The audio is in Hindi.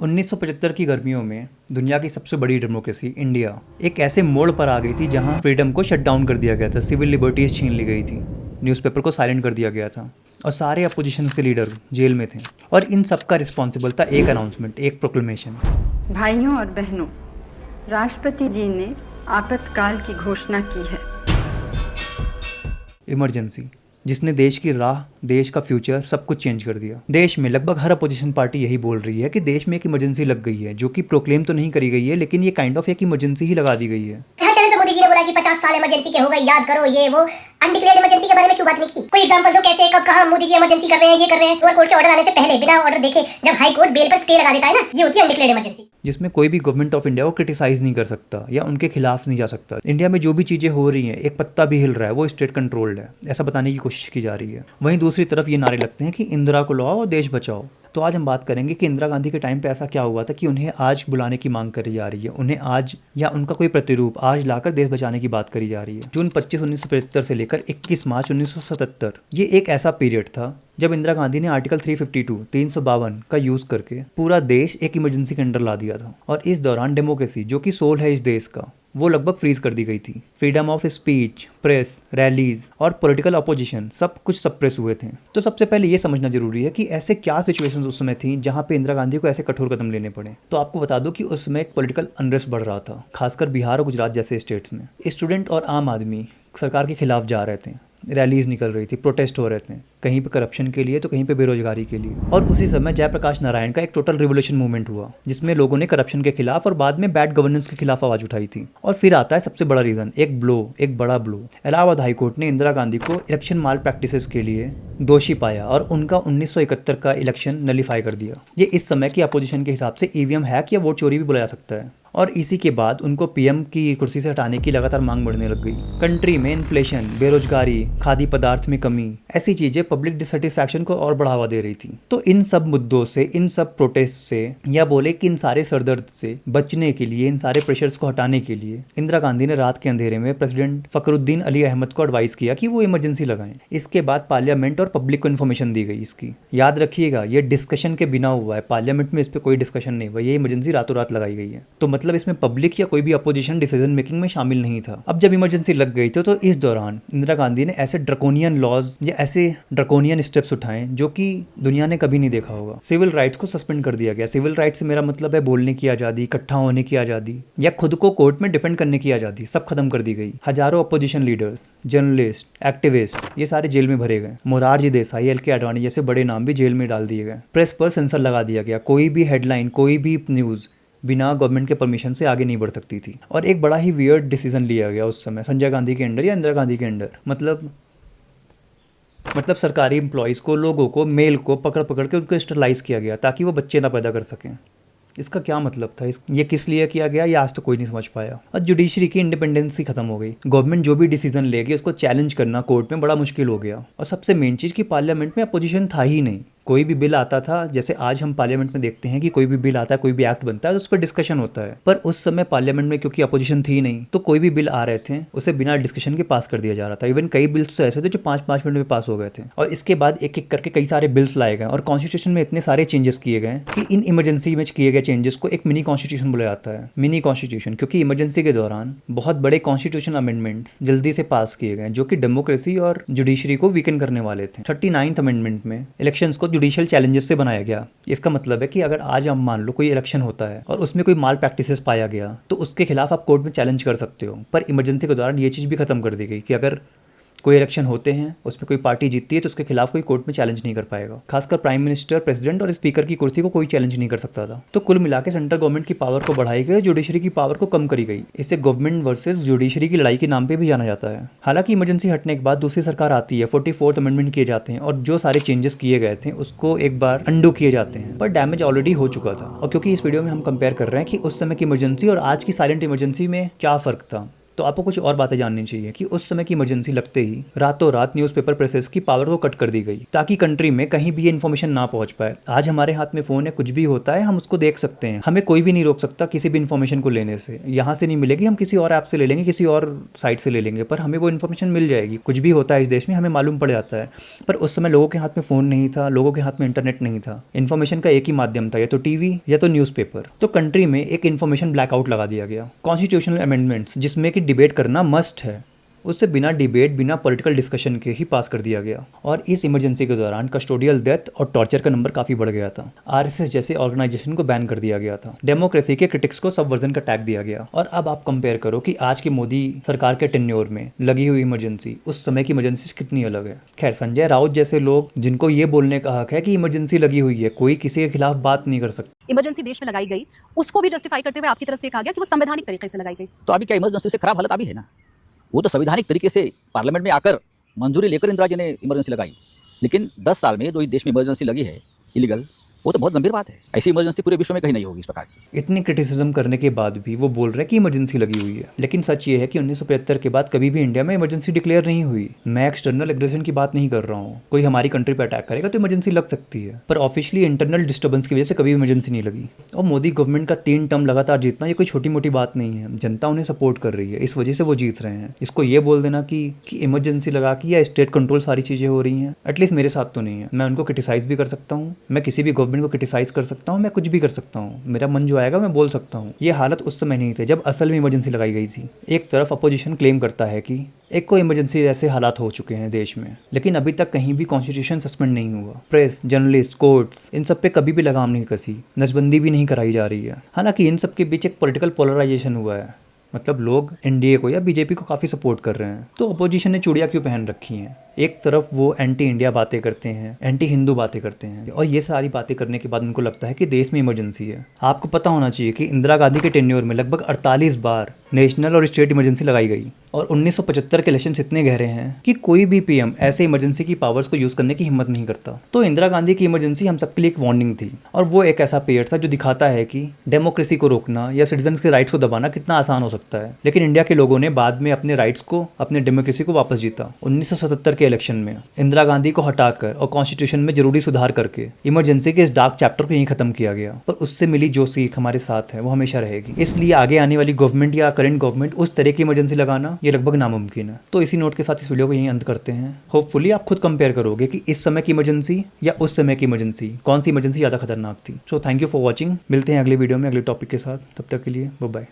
1975 की गर्मियों में दुनिया की सबसे बड़ी डेमोक्रेसी इंडिया एक ऐसे मोड़ पर आ गई थी जहां फ्रीडम को शट डाउन कर दिया गया था, सिविल लिबर्टीज छीन ली गई थी, न्यूज़पेपर को साइलेंट कर दिया गया था और सारे अपोजिशन के लीडर जेल में थे। और इन सब का रिस्पॉन्सिबल था एक अनाउंसमेंट, एक प्रोक्लेमेशन। भाइयों और बहनों, राष्ट्रपति जी ने आपातकाल की घोषणा की है। इमरजेंसी जिसने देश की राह, देश का फ्यूचर सब कुछ चेंज कर दिया। देश में लगभग हर अपोजिशन पार्टी यही बोल रही है कि देश में एक इमरजेंसी लग गई है, जो कि प्रोक्लेम तो नहीं करी गई है, लेकिन ये काइंड ऑफ एक इमरजेंसी ही लगा दी गई है। मोदी जी ने बोला कि 50 साल इमरजेंसी के हो गए, याद करो ये वो। अनडिक्लेयर्ड इमरजेंसी के बारे में क्यों बात नहीं की? कोई एग्जांपल दो, कैसे, कब, कहां मोदी जी इमरजेंसी कर रहे हैं, ये कर रहे हैं। लोअर कोर्ट के ऑर्डर आने से पहले, बिना ऑर्डर देखे, जब हाई कोर्ट बेल पर स्टे लगा देता है ना, ये होती है अनडिक्लेयर्ड इमरजेंसी, जिसमें कोई भी गवर्नमेंट ऑफ इंडिया को क्रिटिसाइज नहीं कर सकता या उनके खिलाफ नहीं जा सकता। इंडिया में जो भी चीजें हो रही हैं, एक पत्ता भी हिल रहा है, वो स्टेट कंट्रोल्ड है, ऐसा बताने की कोशिश की जा रही है। वहीं दूसरी तरफ ये नारे लगते हैं कि इंदिरा को लाओ और देश बचाओ। तो आज हम बात करेंगे कि इंदिरा गांधी के टाइम पे ऐसा क्या हुआ था कि उन्हें आज बुलाने की मांग करी जा रही है, उन्हें आज या उनका कोई प्रतिरूप आज लाकर देश बचाने की बात करी जा रही है। जून 25 1975 से लेकर 21 मार्च 1977 ये एक ऐसा पीरियड था जब इंदिरा गांधी ने आर्टिकल 352 का यूज करके पूरा देश एक इमरजेंसी के अंडर ला दिया था। और इस दौरान डेमोक्रेसी, जो कि सोल है इस देश का, वो लगभग फ्रीज कर दी गई थी। Freedom of speech, press, rallies और पॉलिटिकल अपोजिशन सब कुछ सप्रेस हुए थे। तो सबसे पहले ये समझना जरूरी है कि ऐसे क्या सिचुएशंस उस समय थी जहां पे इंदिरा गांधी को ऐसे कठोर कदम लेने पड़े। तो आपको बता दो कि उस समय एक पॉलिटिकल अनरेस्ट बढ़ रहा था, खासकर बिहार और गुजरात जैसे स्टेट्स में। स्टूडेंट और आम आदमी सरकार के खिलाफ जा रहे थे, रैलीज निकल रही थी, प्रोटेस्ट हो रहे थे, कहीं पे करप्शन के लिए तो कहीं पे बेरोजगारी के लिए। और उसी समय जयप्रकाश नारायण का एक टोटल रिवोल्यूशन मूवमेंट हुआ, जिसमें लोगों ने करप्शन के खिलाफ और बाद में बैड गवर्नेंस के खिलाफ आवाज उठाई थी। और फिर आता है सबसे बड़ा रीजन, एक बड़ा ब्लो। इलाहाबाद हाई कोर्ट ने इंदिरा गांधी को इलेक्शन माल प्रैक्टिसेस के लिए दोषी पाया और उनका 1971 का इलेक्शन नलीफाई कर दिया। ये इस समय की अपोजिशन के हिसाब से ईवीएम हैक या वोट चोरी भी बुलाया सकता है। और इसी के बाद उनको पीएम की कुर्सी से हटाने की लगातार मांग बढ़ने लग गई। कंट्री में इन्फ्लेशन, बेरोजगारी, खाद्य पदार्थ में कमी, ऐसी चीजें पब्लिक डिससेटिस्फैक्शन को और बढ़ावा दे रही थी। तो इन सब मुद्दों से, इन सब प्रोटेस्ट से, या बोले कि इन सारे सरदर्द से बचने के लिए, इन सारे प्रेशर्स को हटाने के लिए इंदिरा गांधी ने रात के अंधेरे में प्रेसिडेंट फखरुद्दीन अली अहमद को एडवाइस किया कि वो इमरजेंसी लगाएं। इसके बाद पार्लियामेंट और पब्लिक को इन्फॉर्मेशन दी गई इसकी। याद रखिएगा, ये डिस्कशन के बिना हुआ है, पार्लियामेंट में इस पर कोई डिस्कशन नहीं हुआ, ये इमरजेंसी रातों रात लगाई गई है। तो मतलब इसमें पब्लिक या कोई भी अपोजिशन डिसीजन मेकिंग में शामिल नहीं था। अब जब इमरजेंसी लग गई थी तो इस दौरान इंदिरा गांधी ने ऐसे ड्रकोनियन लॉज या ऐसे ड्रकोनियन स्टेप्स उठाए जो कि दुनिया ने कभी नहीं देखा होगा। सिविल राइट्स को सस्पेंड कर दिया गया। सिविल राइट्स से मेरा मतलब है बोलने की आजादी, इकट्ठा होने की आजादी या खुद को कोर्ट में डिफेंड करने की आजादी, सब खत्म कर दी गई। हजारों अपोजिशन लीडर्स, जर्नलिस्ट, एक्टिविस्ट, ये सारे जेल में भरे गए। मोरारजी देसाई, एल के आडवाणी जैसे बड़े नाम भी जेल में डाल दिए गए। प्रेस पर सेंसर लगा दिया गया। कोई भी हेडलाइन, कोई भी न्यूज बिना गवर्नमेंट के परमिशन से आगे नहीं बढ़ सकती थी। और एक बड़ा ही वियर्ड डिसीजन लिया गया उस समय संजय गांधी के अंडर या इंदिरा गांधी के अंडर। मतलब सरकारी एम्प्लॉयज़ को, लोगों को, मेल को पकड़ पकड़ के उनको स्टरलाइज किया गया ताकि वो बच्चे ना पैदा कर सकें। इसका क्या मतलब था? ये किस लिए किया गया, ये आज तो कोई नहीं समझ पाया। और जुडिशरी की इंडिपेंडेंसी खत्म हो गई। गवर्नमेंट जो भी डिसीजन लेगी उसको चैलेंज करना कोर्ट में बड़ा मुश्किल हो गया। और सबसे मेन चीज़ कि पार्लियामेंट में अपोजिशन था ही नहीं। कोई भी बिल आता था, जैसे आज हम पार्लियामेंट में देखते हैं कि कोई भी बिल आता है, कोई भी एक्ट बनता है तो उस पर डिस्कशन होता है, पर उस समय पार्लियामेंट में क्योंकि अपोजिशन थी नहीं तो कोई भी बिल आ रहे थे उसे बिना डिस्कशन के पास कर दिया जा रहा था। इवन कई बिल्स तो ऐसे थे जो 5-5 मिनट में पास हो गए थे। और इसके बाद एक एक करके कई सारे बिल्स लाए गए और कॉन्स्टिट्यूशन में इतने सारे चेंजेस किए गए कि इन इमरजेंसी में किए गए चेंजेस को एक मिनी कॉन्स्टिट्यूशन बुलाया जाता है। मिनी कॉन्स्टिट्यूशन क्योंकि इमरजेंसी के दौरान बहुत बड़े कॉन्स्टिट्यूशन अमेंडमेंट्स जल्दी से पास किए गए जो कि डेमोक्रेसी और जुडिशरी को वीकन करने वाले थे। 39th अमेंडमेंट में इलेक्शंस को जुडिशियल चैलेंजेस बनाया गया। इसका मतलब है कि अगर आज हम मान लो कोई इलेक्शन होता है और उसमें कोई माल प्रैक्टिसेस पाया गया तो उसके खिलाफ आप कोर्ट में चैलेंज कर सकते हो। पर इमरजेंसी के दौरान ये चीज़ भी खत्म कर दी गई कि अगर कोई इलेक्शन होते हैं, उसमें कोई पार्टी जीतती है तो उसके खिलाफ कोई कोर्ट में चैलेंज नहीं कर पाएगा। खासकर प्राइम मिनिस्टर, प्रेसिडेंट और स्पीकर की कुर्सी को कोई चैलेंज नहीं कर सकता था। तो कुल मिलाकर सेंट्रल गवर्नमेंट की पावर को बढ़ाई गई, जुडिशरी की पावर को कम करी गई। इसे गवर्नमेंट वर्सेस जुडिशरी की लड़ाई के नाम पे भी जाना जाता है। हालांकि इमरजेंसी हटने के बाद दूसरी सरकार आती है, 44th अमेंडमेंट किए जाते हैं और जो सारे चेंजेस किए गए थे उसको एक बार अंडू किए जाते हैं, पर डैमेज ऑलरेडी हो चुका था। और क्योंकि इस वीडियो में हम कंपेयर कर रहे हैं कि उस समय की इमरजेंसी और आज की साइलेंट इमरजेंसी में क्या फ़र्क था, तो आपको कुछ और बातें जाननी चाहिए कि उस समय की इमरजेंसी लगते ही रातों रात न्यूज़पेपर प्रेसेस की पावर को कट कर दी गई ताकि कंट्री में कहीं भी ये इन्फॉर्मेशन ना पहुंच पाए। आज हमारे हाथ में फ़ोन है, कुछ भी होता है हम उसको देख सकते हैं, हमें कोई भी नहीं रोक सकता किसी भी इन्फॉर्मेशन को लेने से। यहाँ से नहीं मिलेगी, हम किसी और ऐप से ले लेंगे, किसी और साइट से ले लेंगे, पर हमें वो इन्फॉर्मेशन मिल जाएगी। कुछ भी होता है इस देश में हमें मालूम पड़ जाता है। पर उस समय लोगों के हाथ में फ़ोन नहीं था, लोगों के हाथ में इंटरनेट नहीं था, इन्फॉर्मेशन का एक ही माध्यम था, या तो टीवी या तो न्यूज़पेपर। तो कंट्री में एक इन्फॉर्मेशन ब्लैकआउट लगा दिया गया। कॉन्स्टिट्यूशनल अमेंडमेंट्स जिसमें कि डिबेट करना मस्ट है, उससे बिना डिबेट बिना पॉलिटिकल डिस्कशन के ही पास कर दिया गया। और इस इमरजेंसी के दौरान कस्टोडियल डेथ और टॉर्चर का नंबर काफ़ी बढ़ गया था। आरएसएस जैसे ऑर्गेनाइजेशन को बैन कर दिया गया था। डेमोक्रेसी के क्रिटिक्स को सबवर्जन का टैग दिया गया। और अब आप कंपेयर करो कि आज की मोदी सरकार के टेन्योर में लगी हुई इमरजेंसी उस समय की इमरजेंसी कितनी अलग है। खैर, संजय राउत जैसे लोग जिनको ये बोलने का हक है कि इमरजेंसी लगी हुई है, कोई किसी के खिलाफ बात नहीं कर सकता। इमरजेंसी देश में लगाई गई, उसको भी जस्टिफाई करते हुए आपकी तरफ से कहा गया कि वो संवैधानिक तरीके से लगाई गई। तो अभी क्या इमरजेंसी से खराब हालत अभी है ना, वो तो संवैधानिक तरीके से पार्लियामेंट में आकर मंजूरी लेकर इंदिरा जी ने इमरजेंसी लगाई। लेकिन 10 साल में जो इस देश में इमरजेंसी लगी है इलीगल, वो तो बहुत गंभीर बात है। ऐसी इमरजेंसी पूरे विश्व में कहीं नहीं होगी इस प्रकार की। इतनी क्रिटिसिज्म करने के बाद भी वो बोल रहे हैं कि इमरजेंसी लगी हुई है। लेकिन सच ये है कि 1975 के बाद कभी भी इंडिया में इमरजेंसी डिक्लेयर नहीं हुई। मैं एक्सटर्नल एग्रेशन की बात नहीं कर रहा हूँ। कोई हमारी कंट्री पर अटैक करेगा तो इमरजेंसी लग सकती है, पर ऑफिशियली इंटरनल डिस्टर्बेंस की वजह से कभी इमरजेंसी नहीं लगी। और मोदी गवर्नमेंट का 3 टर्म लगातार जीतना ये कोई छोटी मोटी बात नहीं है। जनता उन्हें सपोर्ट कर रही है, इस वजह से वो जीत रहे हैं। इसको ये बोल देना कि इमरजेंसी लगा के या स्टेट कंट्रोल सारी चीज़ें हो रही हैं, एटलीस्ट मेरे साथ तो नहीं है। मैं उनको क्रिटिसाइज भी कर सकता हूँ, मैं किसी भी गवर्नमेंट को क्रिटिसाइज कर सकता हूँ, मैं कुछ भी कर सकता हूँ, मेरा मन जो आएगा मैं बोल सकता हूँ। ये हालत उस समय नहीं थे जब असल में इमरजेंसी लगाई गई थी। एक तरफ अपोजिशन क्लेम करता है कि एक को इमरजेंसी जैसे हालात हो चुके हैं देश में, लेकिन अभी तक कहीं भी कॉन्स्टिट्यूशन सस्पेंड नहीं हुआ। प्रेस, जर्नलिस्ट, कोर्ट्स, इन सब पे कभी भी लगाम नहीं कसी, नसबंदी भी नहीं कराई जा रही है। हालांकि इन सब के बीच एक पॉलिटिकल पोलराइजेशन हुआ है, मतलब लोग एनडीए को या बीजेपी को काफ़ी सपोर्ट कर रहे हैं। तो अपोजिशन ने चूड़ियाँ क्यों पहन रखी हैं? एक तरफ वो एंटी इंडिया बातें करते हैं, एंटी हिंदू बातें करते हैं, और ये सारी बातें करने के बाद उनको लगता है कि देश में इमरजेंसी है। आपको पता होना चाहिए कि इंदिरा गांधी के टेन्योर में लगभग 48 बार नेशनल और स्टेट इमरजेंसी लगाई गई, और 1975 के इलेक्शंस इतने गहरे हैं कि कोई भी पीएम ऐसे इमरजेंसी की पावर्स को यूज़ करने की हिम्मत नहीं करता। तो इंदिरा गांधी की इमरजेंसी हम सबके लिए एक वार्निंग थी, और वो एक ऐसा पीरियड था जो दिखाता है कि डेमोक्रेसी को रोकना या सिटीजन्स के राइट्स को दबाना कितना आसान हो सकता है। लेकिन इंडिया के लोगों ने बाद में अपने राइट्स को, अपने डेमोक्रेसी को वापस जीता। 1977 के इलेक्शन में इंदिरा गांधी को हटाकर और कॉन्स्टिट्यूशन में जरूरी सुधार करके इमरजेंसी के इस डार्क चैप्टर को यहीं खत्म किया गया। पर उससे मिली जो सीख हमारे साथ है वो हमेशा रहेगी। इसलिए आगे आने वाली गवर्नमेंट या करंट गवर्नमेंट उस तरह की इमरजेंसी लगाना ये लगभग नामुमकिन है। तो इसी नोट के साथ इस वीडियो को यहीं अंत करते हैं। होपफुली आप खुद कंपेयर करोगे कि इस समय की इमरजेंसी या उस समय की इमरजेंसी, कौन सी इमरजेंसी ज़्यादा खतरनाक थी। So thank you for watching. मिलते हैं अगले वीडियो में अगले टॉपिक के साथ। तब तक के लिए बाय बाय।